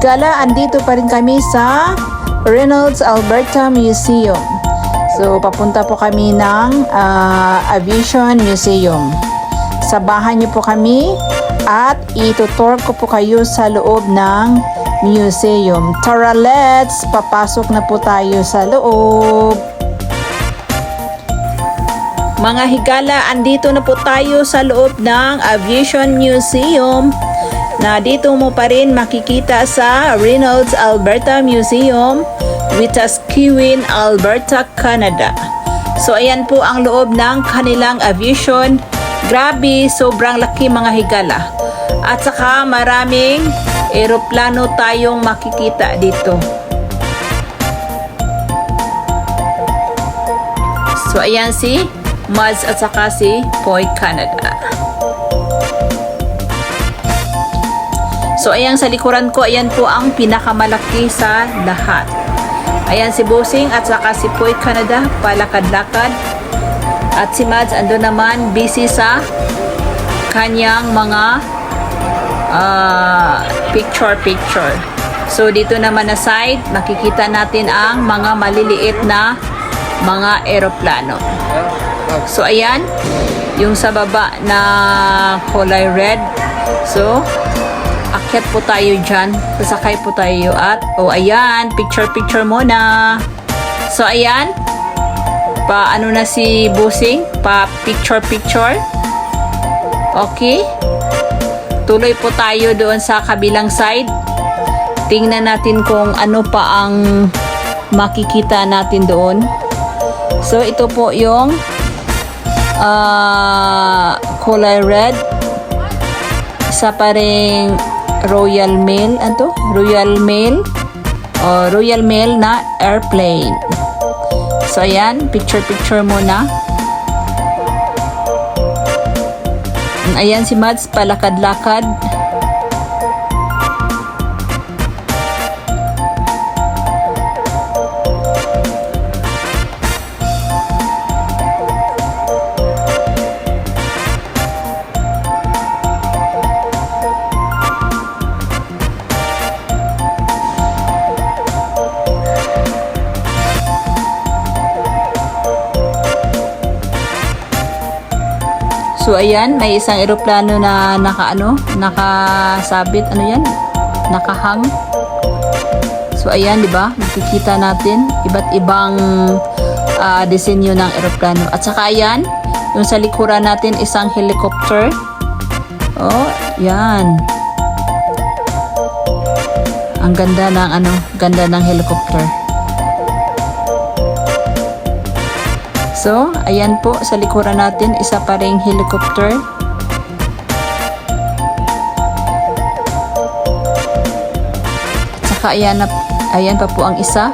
higala, andito pa rin kami sa Reynolds Alberta Museum. So, papunta po kami ng Aviation Museum. Sabahan niyo po kami at itutur ko po kayo sa loob ng museum. Tara, let's! Papasok na po tayo sa loob. Mga higala, andito na po tayo sa loob ng Aviation Museum na dito mo pa rin makikita sa Reynolds Alberta Museum, Wetaskiwin, Alberta, Canada. So ayan po ang loob ng kanilang aviation. Grabe, sobrang laki mga higala. At saka maraming eroplano tayong makikita dito. So ayan si Mads at saka si Poy Canada. So ayan sa likuran ko, ayan po ang pinakamalaki sa lahat. Ayan si Bossing at saka si Poy Canada, palakad-lakad. At si Mads ando naman busy sa kanyang mga picture. So dito naman na side, makikita natin ang mga maliliit na mga eroplano. So ayan, yung sa baba na kulay red. So akyat po tayo dyan, sasakay po tayo at ayan, picture muna. So ayan, ano na si Busing, picture. Okay, tuloy po tayo doon sa kabilang side. Tingnan natin kung ano pa ang makikita natin doon. So ito po yung kulay red. Isa pa ring Royal Mail. Ano? Royal Mail na airplane. So ayan, picture muna. Ayan si Mads, palakad-lakad. So ayan, may isang eroplano na nakasabit, nakahang. So ayan, 'di ba? Makikita natin iba't ibang disenyo ng eroplano. At saka ayan, yung sa likuran natin isang helicopter. Oh, yan. Ang ganda ng helicopter. So, ayan po, sa likuran natin, isa pa ring helicopter. Saka ayan pa po ang isa.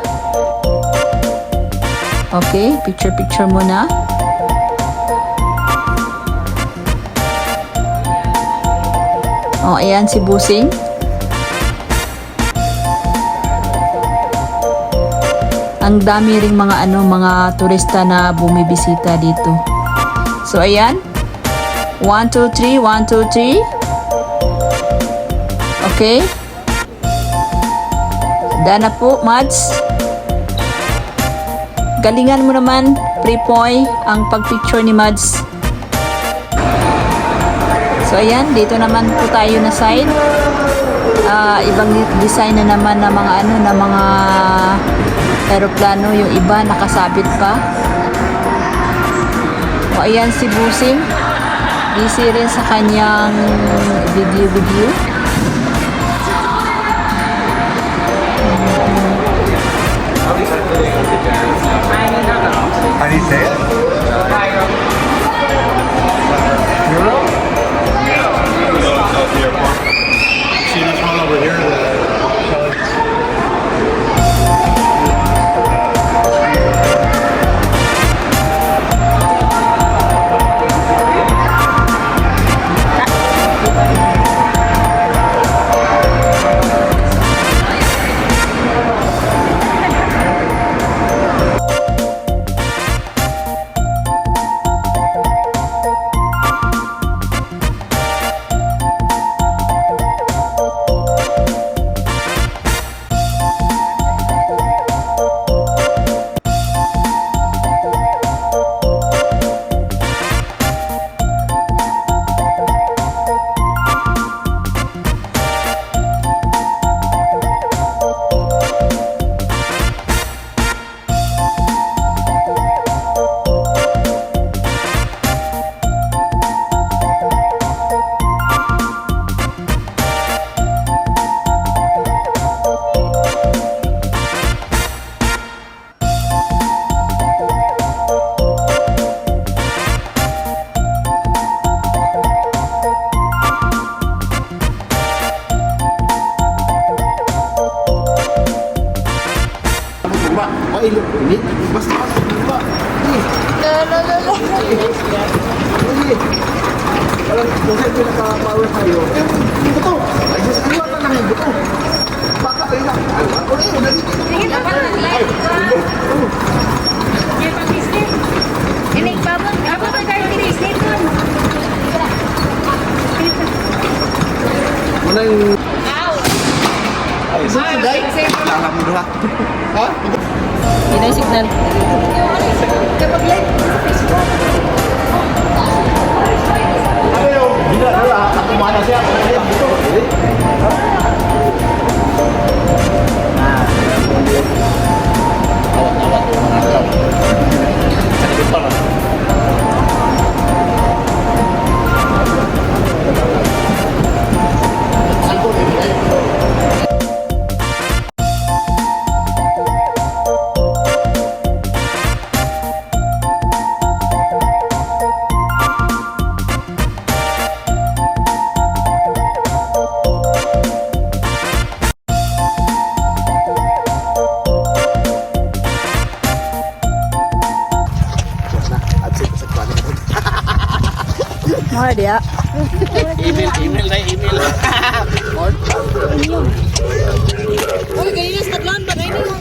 Okay, picture muna. Ayan si Busing. Ang dami ring mga turista na bumibisita dito. So ayan. 1 2 3, 1 2 3. Okay. Dana po, Mads. Galingan mo naman, Pre-Poy, ang pagpicture ni Mads. So ayan, dito naman po tayo na side. Ibang design na naman na mga aeroplano, yung iba nakasabit pa. Ayan si Busing, busy rin sa kanyang video. How do you say it? Euro? See this one over here? kung saan pinaka-power tayo, yung buto. Ay, sa kaliwa na lang yung buto. Baka kayo na. Ay, ako na yun. Sige, dapat na live. Yan pang business. Ini, babang, abang ang card business doon. Ano yung... Ay, Alam mo na. Ha? Yun ang signal. kapag live sa Facebook. Ano yung... Hindi na, kumana siya. Ay, ang buto. Mga dia. Email na email. Uy, ganyan sa tatlong bagay na lang.